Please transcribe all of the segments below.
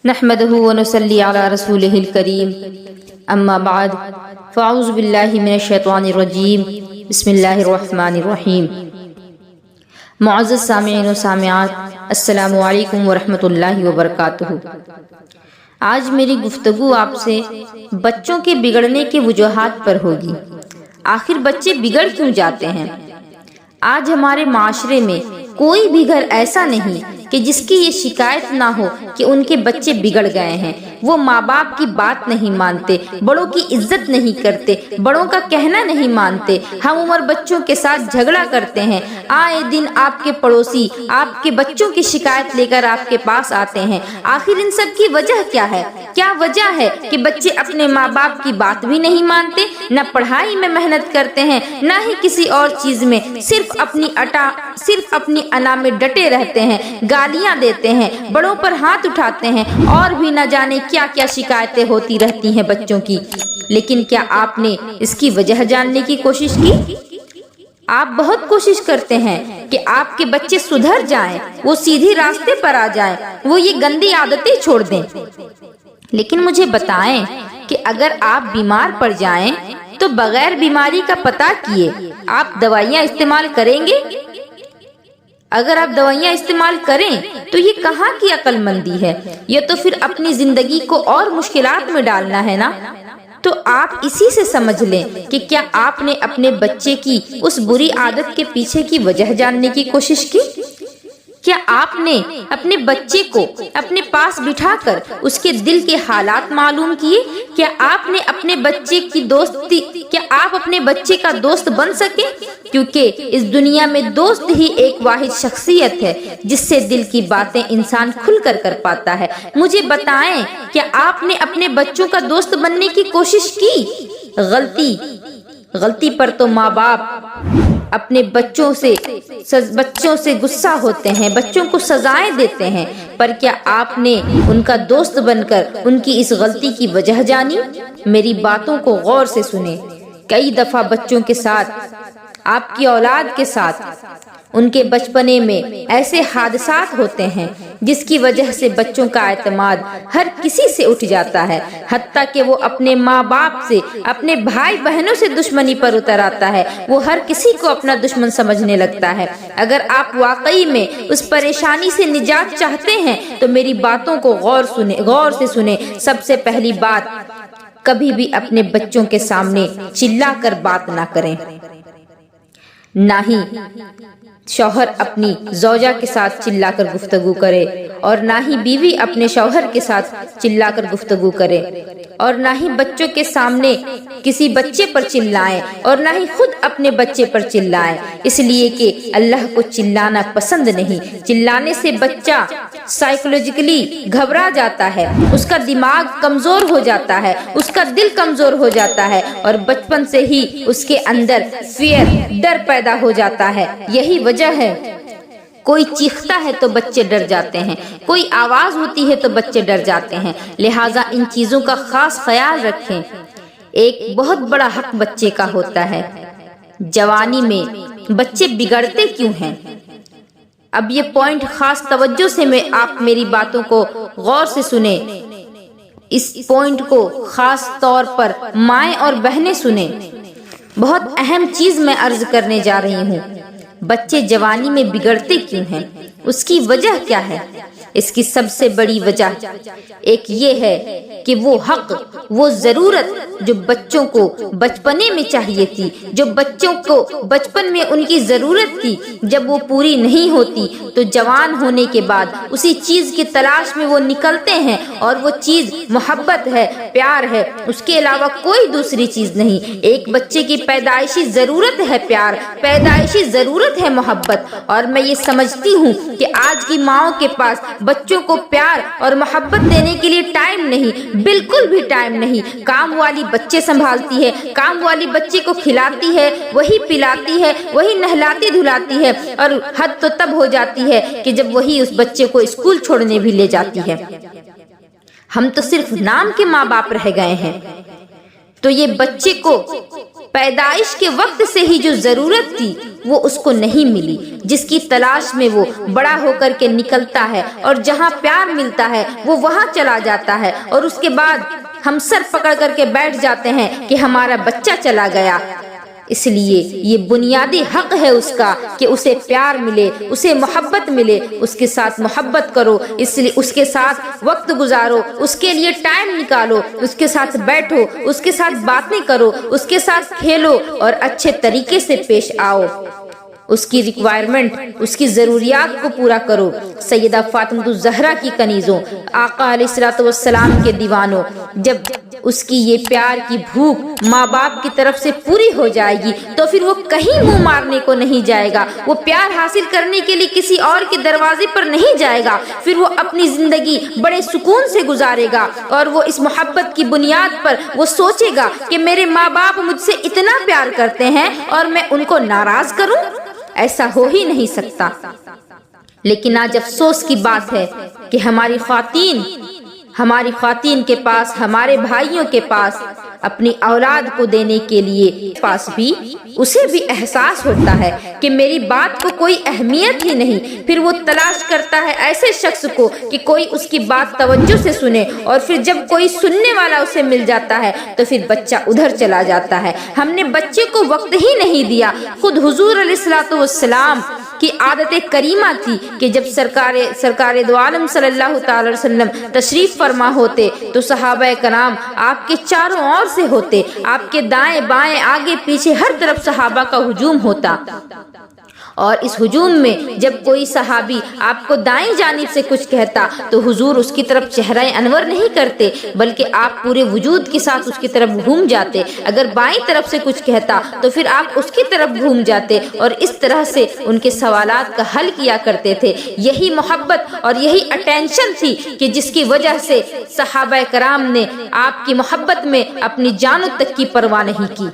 نحمده ونصلي على رسوله الكريم اما بعد فاعوذ باللہ من الشیطان الرجیم بسم اللہ الرحمن الرحیم۔ معزز سامعین و سامعات، السلام علیکم ورحمۃ اللہ وبرکاتہ۔ آج میری گفتگو آپ سے بچوں کے بگڑنے کے وجوہات پر ہوگی۔ آخر بچے بگڑ کیوں جاتے ہیں؟ آج ہمارے معاشرے میں کوئی بھی گھر ایسا نہیں کہ جس کی یہ شکایت نہ ہو کہ ان کے بچے بگڑ گئے ہیں۔ وہ ماں باپ کی بات نہیں مانتے، بڑوں کی عزت نہیں کرتے، بڑوں کا کہنا نہیں مانتے، ہم عمر بچوں کے ساتھ جھگڑا کرتے ہیں۔ آئے دن آپ کے پڑوسی آپ کے بچوں کی شکایت لے کر آپ کے پاس آتے ہیں۔ آخر ان سب کی وجہ کیا ہے؟ کیا وجہ ہے کہ بچے اپنے ماں باپ کی بات بھی نہیں مانتے، نہ پڑھائی میں محنت کرتے ہیں، نہ ہی کسی اور چیز میں، صرف اپنی انا میں ڈٹے رہتے ہیں، گالیاں دیتے ہیں، بڑوں پر ہاتھ اٹھاتے ہیں، اور بھی نہ جانے کیا کیا شکایتیں ہوتی رہتی ہیں بچوں کی۔ لیکن کیا آپ نے اس کی وجہ جاننے کی کوشش کی؟ آپ بہت کوشش کرتے ہیں کہ آپ کے بچے سدھر جائیں، وہ سیدھی راستے پر آ جائیں، وہ یہ گندی عادتیں چھوڑ دیں۔ لیکن مجھے بتائیں کہ اگر آپ بیمار پڑ جائیں تو بغیر بیماری کا پتہ کیے آپ دوائیاں استعمال کریں گے؟ اگر آپ دوائیاں استعمال کریں تو یہ کہاں کی عقل مندی ہے؟ یہ تو پھر اپنی زندگی کو اور مشکلات میں ڈالنا ہے نا۔ تو آپ اسی سے سمجھ لیں کہ کیا آپ نے اپنے بچے کی اس بری عادت کے پیچھے کی وجہ جاننے کی کوشش کی؟ کیا آپ نے اپنے بچے کو اپنے پاس بٹھا کر اس کے دل کے حالات معلوم کیے؟ کیا آپ اپنے بچے کا دوست بن سکے؟ کیونکہ اس دنیا میں دوست ہی ایک واحد شخصیت ہے جس سے دل کی باتیں انسان کھل کر پاتا ہے۔ مجھے بتائیں، کیا آپ نے اپنے بچوں کا دوست بننے کی کوشش کی؟ غلطی پر تو ماں باپ اپنے بچوں سے غصہ ہوتے ہیں، بچوں کو سزائیں دیتے ہیں، پر کیا آپ نے ان کا دوست بن کر ان کی اس غلطی کی وجہ جانی؟ میری باتوں کو غور سے سنیں۔ کئی دفعہ بچوں کے ساتھ، آپ کی اولاد کے ساتھ، ان کے بچپنے میں ایسے حادثات ہوتے ہیں جس کی وجہ سے بچوں کا اعتماد ہر کسی سے اٹھ جاتا ہے، حتیٰ کہ وہ اپنے ماں باپ سے، اپنے بھائی بہنوں سے دشمنی پر اتر آتا ہے، وہ ہر کسی کو اپنا دشمن سمجھنے لگتا ہے۔ اگر آپ واقعی میں اس پریشانی سے نجات چاہتے ہیں تو میری باتوں کو غور سے سنیں۔ سب سے پہلی بات، کبھی بھی اپنے بچوں کے سامنے چلا کر بات نہ کریں۔ نہ ہی شوہر اپنی زوجہ کے ساتھ چلا کر گفتگو کرے، اور نہ ہی بیوی اپنے شوہر کے ساتھ چلا کر گفتگو کرے، اور نہ ہی بچوں کے سامنے کسی بچے پر چلائیں، اور نہ ہی خود اپنے بچے پر چلائیں، اس لیے کہ اللہ کو چلانا پسند نہیں۔ چلانے سے بچہ سائیکولوجیکلی گھبرا جاتا ہے، اس کا دماغ کمزور ہو جاتا ہے، اس کا دل کمزور ہو جاتا ہے، اور بچپن سے ہی اس کے اندر ڈر پیدا ہو جاتا ہے۔ یہی وجہ ہے، کوئی چیختا ہے تو بچے ڈر جاتے ہیں، کوئی آواز ہوتی ہے تو بچے ڈر جاتے ہیں۔ لہٰذا ان چیزوں کا خاص خیال رکھیں۔ ایک بہت بڑا حق بچے کا ہوتا ہے۔ جوانی میں بچے بگڑتے کیوں ہیں؟ اب یہ پوائنٹ خاص توجہ سے آپ میری باتوں کو غور سے سنیں۔ اس پوائنٹ کو خاص طور پر مائیں اور بہنیں سنیں۔ بہت اہم چیز میں عرض کرنے جا رہی ہوں۔ بچے جوانی میں بگڑتے کیوں ہیں؟ اس کی وجہ کیا ہے؟ اس کی سب سے بڑی وجہ ایک یہ ہے کہ وہ حق، وہ ضرورت جو بچوں کو بچپنے میں چاہیے تھی، جو بچوں کو بچپن میں ان کی ضرورت تھی، جب وہ پوری نہیں ہوتی تو جوان ہونے کے بعد اسی چیز کی تلاش میں وہ نکلتے ہیں، اور وہ چیز محبت ہے، پیار ہے، اس کے علاوہ کوئی دوسری چیز نہیں۔ ایک بچے کی پیدائشی ضرورت ہے پیار، پیدائشی ضرورت ہے محبت، اور میں یہ سمجھتی ہوں کہ آج کی ماؤں کے پاس بچوں کو پیار اور محبت دینے کے لیے ٹائم نہیں، بالکل بھی ٹائم نہیں۔ کام والی بچے سنبھالتی ہے، کام والی بچے کو کھلاتی ہے، وہی پلاتی ہے، وہی نہلاتی دھلاتی ہے، اور حد تو تب ہو جاتی ہے کہ جب وہی اس بچے کو اسکول چھوڑنے بھی لے جاتی ہے۔ ہم تو صرف نام کے ماں باپ رہ گئے ہیں۔ تو یہ بچے کو پیدائش کے وقت سے ہی جو ضرورت تھی وہ اس کو نہیں ملی، جس کی تلاش میں وہ بڑا ہو کر کے نکلتا ہے اور جہاں پیار ملتا ہے وہ وہاں چلا جاتا ہے، اور اس کے بعد ہم سر پکڑ کر کے بیٹھ جاتے ہیں کہ ہمارا بچہ چلا گیا۔ اس لیے یہ بنیادی حق ہے اس کا کہ اسے پیار ملے، اسے محبت ملے، اس کے ساتھ محبت کرو، اس لیے اس کے ساتھ وقت گزارو، اس کے لیے ٹائم نکالو، اس کے ساتھ بیٹھو، اس کے ساتھ باتیں کرو، اس کے ساتھ کھیلو اور اچھے طریقے سے پیش آؤ، اس کی ریکوائرمنٹ، اس کی ضروریات کو پورا کرو۔ سیدہ فاطمہ الزہرا کی کنیزوں، آقا علیہ الصلوۃ والسلام کے دیوانوں، جب اس کی یہ پیار کی بھوک ماں باپ کی طرف سے پوری ہو جائے گی تو پھر وہ کہیں منہ مارنے کو نہیں جائے گا، وہ پیار حاصل کرنے کے لیے کسی اور کے دروازے پر نہیں جائے گا، پھر وہ اپنی زندگی بڑے سکون سے گزارے گا، اور وہ اس محبت کی بنیاد پر وہ سوچے گا کہ میرے ماں باپ مجھ سے اتنا پیار کرتے ہیں اور میں ان کو ناراض کروں، ایسا ہو ہی نہیں سکتا۔ لیکن آج افسوس کی بات ہے کہ ہماری خواتین کے پاس، ہمارے بھائیوں کے پاس اپنی اولاد کو دینے کے لیے پاس بھی اسے بھی احساس ہوتا ہے کہ میری بات کو کوئی اہمیت ہی نہیں، پھر وہ تلاش کرتا ہے ایسے شخص کو کہ کوئی اس کی بات توجہ سے سنے، اور پھر جب کوئی سننے والا اسے مل جاتا ہے تو پھر بچہ ادھر چلا جاتا ہے۔ ہم نے بچے کو وقت ہی نہیں دیا۔ خود حضور علیہ الصلوۃ والسلام کی عادت کریمہ تھی کہ جب سرکار دو عالم صلی اللہ تعالی وسلم تشریف فرما ہوتے تو صحابہ کرام آپ کے چاروں اور سے ہوتے، آپ کے دائیں بائیں آگے پیچھے ہر طرف صحابہ کا ہجوم ہوتا، اور اس ہجوم میں جب کوئی صحابی آپ کو دائیں جانب سے کچھ کہتا تو حضور اس کی طرف چہرہ انور نہیں کرتے، بلکہ آپ پورے وجود کے ساتھ اس کی طرف گھوم جاتے، اگر بائیں طرف سے کچھ کہتا تو پھر آپ اس کی طرف گھوم جاتے، اور اس طرح سے ان کے سوالات کا حل کیا کرتے تھے۔ یہی محبت اور یہی اٹینشن تھی کہ جس کی وجہ سے صحابہ کرام نے آپ کی محبت میں اپنی جانوں تک کی پرواہ نہیں کی۔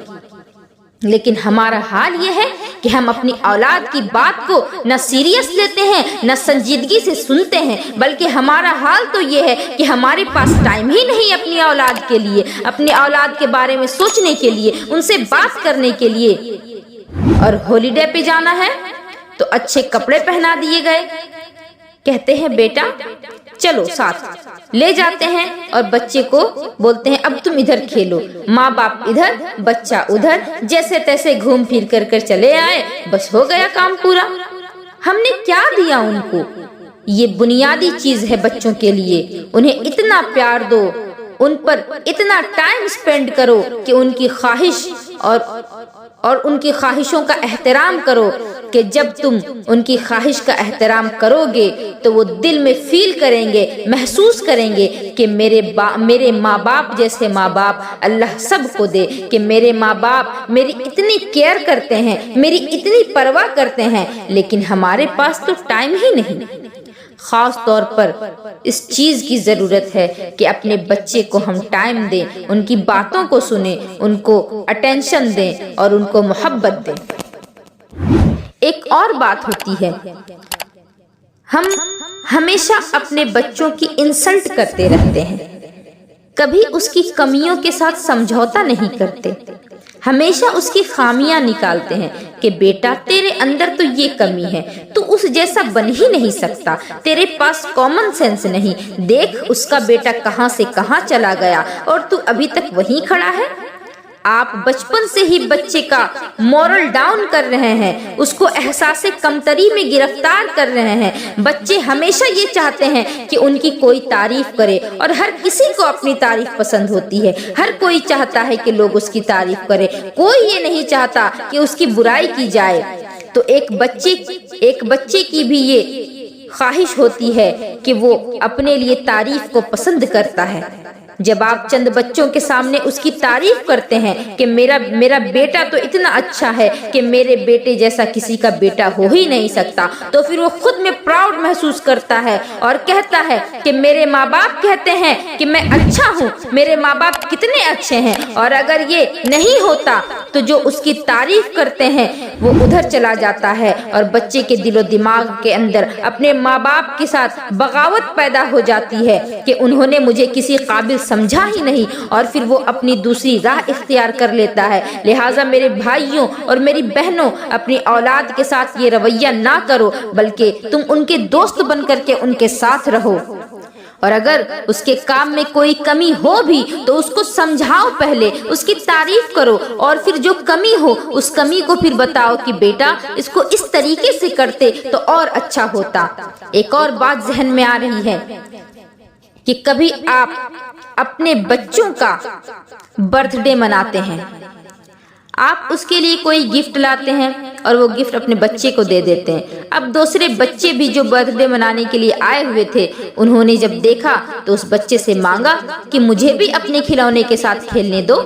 لیکن ہمارا حال یہ ہے کہ ہم اپنی اولاد کی بات کو نہ سیریس لیتے ہیں، نہ سنجیدگی سے سنتے ہیں، بلکہ ہمارا حال تو یہ ہے کہ ہمارے پاس ٹائم ہی نہیں اپنی اولاد کے لیے، اپنی اولاد کے بارے میں سوچنے کے لیے، ان سے بات کرنے کے لیے۔ اور ہالیڈے پہ جانا ہے تو اچھے کپڑے پہنا دیے گئے، کہتے ہیں بیٹا چلو ساتھ لے جاتے ہیں، اور بچے کو بولتے ہیں اب تم ادھر کھیلو، ماں باپ ادھر بچہ ادھر، جیسے تیسے گھوم پھر کر چلے آئے، بس ہو گیا کام پورا۔ ہم نے کیا دیا ان کو؟ یہ بنیادی چیز ہے بچوں کے لیے، انہیں اتنا پیار دو، ان پر اتنا ٹائم سپینڈ کرو کہ ان کی خواہش اور ان کی خواہشوں کا احترام کرو، کہ جب تم ان کی خواہش کا احترام کرو گے تو وہ دل میں فیل کریں گے، محسوس کریں گے کہ میرے ماں باپ جیسے ماں باپ اللہ سب کو دے، کہ میرے ماں باپ میری اتنی کیئر کرتے ہیں، میری اتنی پرواہ کرتے ہیں، لیکن ہمارے پاس تو ٹائم ہی نہیں۔ خاص طور پر اس چیز کی ضرورت ہے کہ اپنے بچے کو ہم ٹائم دیں، ان کی باتوں کو سنیں، ان کو اٹینشن دیں اور ان کو محبت دیں۔ ایک اور بات ہوتی ہے، ہم ہمیشہ اپنے بچوں کی انسلٹ کرتے رہتے ہیں، کبھی اس کی کمیوں کے ساتھ سمجھوتا نہیں کرتے، ہمیشہ اس کی خامیاں نکالتے ہیں کہ بیٹا تیرے اندر تو یہ کمی ہے، تو اس جیسا بن ہی نہیں سکتا، تیرے پاس کامن سینس نہیں، دیکھ اس کا بیٹا کہاں سے کہاں چلا گیا اور تو ابھی تک وہیں کھڑا ہے۔ آپ بچپن سے ہی بچے کا مورل ڈاؤن کر رہے ہیں، اس کو احساس کمتری میں گرفتار کر رہے ہیں۔ بچے ہمیشہ یہ چاہتے ہیں کہ ان کی کوئی تعریف کرے، اور ہر کسی کو اپنی تعریف پسند ہوتی ہے، ہر کوئی چاہتا ہے کہ لوگ اس کی تعریف کرے، کوئی یہ نہیں چاہتا کہ اس کی برائی کی جائے۔ تو ایک بچے کی بھی یہ خواہش ہوتی ہے کہ وہ اپنے لیے تعریف کو پسند کرتا ہے۔ جب آپ چند بچوں کے سامنے اس کی تعریف کرتے ہیں کہ میرا بیٹا تو اتنا اچھا ہے کہ میرے بیٹے جیسا کسی کا بیٹا ہو ہی نہیں سکتا، تو پھر وہ خود میں پراؤڈ محسوس کرتا ہے اور کہتا ہے کہ میرے ماں باپ کہتے ہیں کہ میں اچھا ہوں، میرے ماں باپ کتنے اچھے ہیں، اور اگر یہ نہیں ہوتا تو جو اس کی تعریف کرتے ہیں وہ ادھر چلا جاتا ہے، اور بچے کے دل و دماغ کے اندر اپنے ماں باپ کے ساتھ بغاوت پیدا ہو جاتی ہے کہ انہوں نے مجھے کسی قابل سمجھا ہی نہیں اور پھر وہ اپنی دوسری راہ اختیار کر لیتا ہے۔ لہٰذا میرے بھائیوں اور میری بہنوں، اپنی اولاد کے ساتھ یہ رویہ نہ کرو، بلکہ تم ان کے دوست بن کر کے ان کے ساتھ رہو، اور اگر اس کے کام میں کوئی کمی ہو بھی تو اس کو سمجھاؤ، پہلے اس کی تعریف کرو، اور پھر جو کمی ہو اس کمی کو پھر بتاؤ کہ بیٹا اس کو اس طریقے سے کرتے تو اور اچھا ہوتا۔ ایک اور بات ذہن میں آ رہی ہے کہ کبھی آپ اپنے بچوں کا برتھ ڈے مناتے ہیں، آپ اس کے لیے کوئی گفٹ لاتے ہیں اور وہ گفٹ اپنے بچے کو دے دیتے ہیں۔ اب دوسرے بچے بھی جو برتھ ڈے منانے کے لیے آئے ہوئے تھے، انہوں نے جب دیکھا تو اس بچے سے مانگا کہ مجھے بھی اپنے کھلونے کے ساتھ کھیلنے دو۔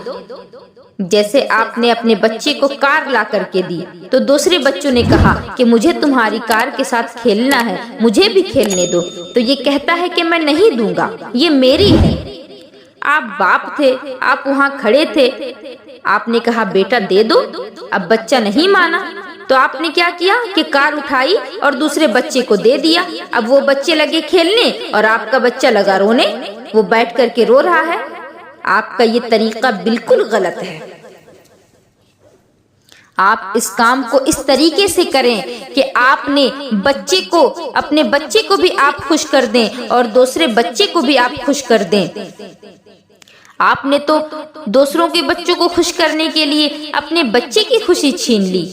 جیسے آپ نے اپنے بچے کو کار لا کر کے دی تو دوسرے بچوں نے کہا کہ مجھے تمہاری کار کے ساتھ کھیلنا ہے، مجھے بھی کھیلنے دو، تو یہ کہتا ہے کہ میں نہیں دوں گا، یہ میری ہے۔ آپ باپ تھے، آپ وہاں کھڑے تھے، آپ نے کہا بیٹا دے دو، اب بچہ نہیں مانا تو آپ نے کیا کیا کہ کار اٹھائی اور دوسرے بچے کو دے دیا۔ اب وہ بچے لگے کھیلنے اور آپ کا بچہ لگا رونے، وہ بیٹھ کر کے رو رہا ہے۔ آپ کا یہ طریقہ بالکل غلط ہے۔ آپ اس کام کو اس طریقے سے کریں کہ آپ نے بچے کو، اپنے بچے کو بھی آپ خوش کر دیں اور دوسرے بچے کو بھی آپ خوش کر دیں۔ آپ نے تو دوسروں کے بچوں کو خوش کرنے کے لیے اپنے بچے کی خوشی چھین لی۔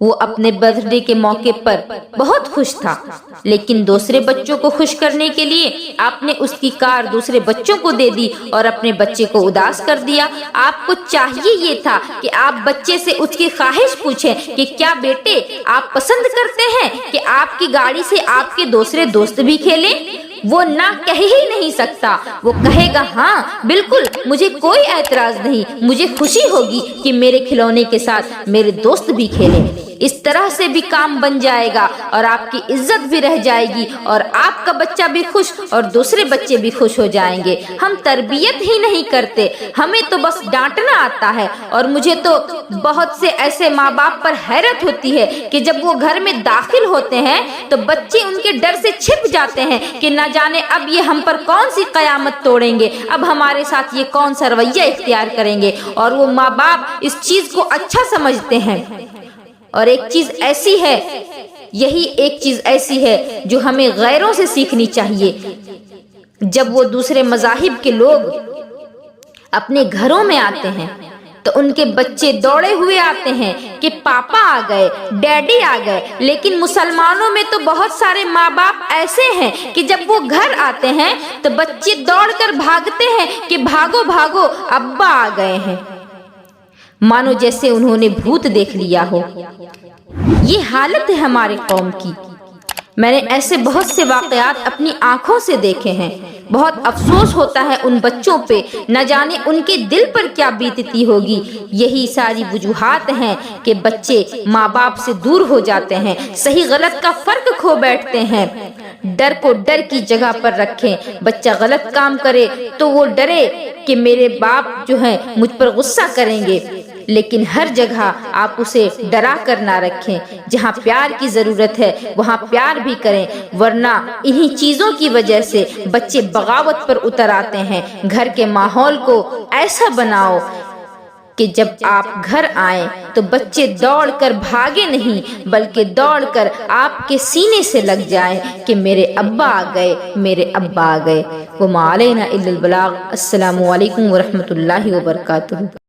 وہ اپنے برتھ ڈے کے موقع پر بہت خوش تھا، لیکن دوسرے بچوں کو خوش کرنے کے لیے آپ نے اس کی کار دوسرے بچوں کو دے دی اور اپنے بچے کو اداس کر دیا۔ آپ کو چاہیے یہ تھا کہ آپ بچے سے اس کی خواہش پوچھیں کہ کیا بیٹے آپ پسند کرتے ہیں کہ آپ کی گاڑی سے آپ کے دوسرے دوست بھی کھیلیں؟ وہ نہ کہہ ہی نہیں سکتا، وہ کہے گا ہاں بالکل، مجھے کوئی اعتراض نہیں، مجھے خوشی ہوگی کہ میرے کھلونے کے ساتھ میرے دوست بھی کھیلیں۔ اس طرح سے بھی کام بن جائے گا اور آپ کی عزت بھی رہ جائے گی اور آپ کا بچہ بھی خوش اور دوسرے بچے بھی خوش ہو جائیں گے۔ ہم تربیت ہی نہیں کرتے، ہمیں تو بس ڈانٹنا آتا ہے، اور مجھے تو بہت سے ایسے ماں باپ پر حیرت ہوتی ہے کہ جب وہ گھر میں داخل ہوتے ہیں تو بچے ان کے ڈر سے چھپ جاتے ہیں کہ نہ جانے اب یہ ہم پر کون سی قیامت توڑیں گے، اب ہمارے ساتھ یہ کون سا رویہ اختیار کریں گے، اور وہ ماں باپ اس چیز کو اچھا سمجھتے ہیں۔ اور ایک چیز ایسی ہے، یہی ایک چیز ایسی ہے جو ہمیں غیروں سے سیکھنی چاہیے۔ جب وہ دوسرے مذاہب کے لوگ اپنے گھروں میں آتے ہیں تو ان کے بچے دوڑے ہوئے آتے ہیں کہ پاپا آ گئے، ڈیڈی آ گئے، لیکن مسلمانوں میں تو بہت سارے ماں باپ ایسے ہیں کہ جب وہ گھر آتے ہیں تو بچے دوڑ کر بھاگتے ہیں کہ بھاگو بھاگو ابا آ گئے ہیں، مانو جیسے انہوں نے بھوت دیکھ لیا ہو۔ یہ حالت ہے ہمارے قوم کی۔ میں نے ایسے بہت سے واقعات اپنی آنکھوں سے دیکھے ہیں۔ بہت افسوس ہوتا ہے ان بچوں پہ، نہ جانے ان کے دل پر کیا بیتتی ہوگی۔ یہی ساری وجوہات ہیں کہ بچے ماں باپ سے دور ہو جاتے ہیں، صحیح غلط کا فرق کھو بیٹھتے ہیں۔ ڈر کو ڈر کی جگہ پر رکھیں۔ بچہ غلط کام کرے تو وہ ڈرے کہ میرے باپ جو ہیں مجھ پر غصہ کریں گے، لیکن ہر جگہ آپ اسے ڈرا کر نہ رکھیں۔ جہاں پیار کی ضرورت ہے وہاں پیار بھی کریں، ورنہ انہی چیزوں کی وجہ سے بچے بغاوت پر اتر آتے ہیں۔ گھر کے ماحول کو ایسا بناؤ کہ جب آپ گھر آئیں تو بچے دوڑ کر بھاگے نہیں، بلکہ دوڑ کر آپ کے سینے سے لگ جائیں کہ میرے ابا آ گئے، میرے ابا آ گئے۔ وما علینا الا البلاغ۔ السلام علیکم ورحمۃ اللہ وبرکاتہ۔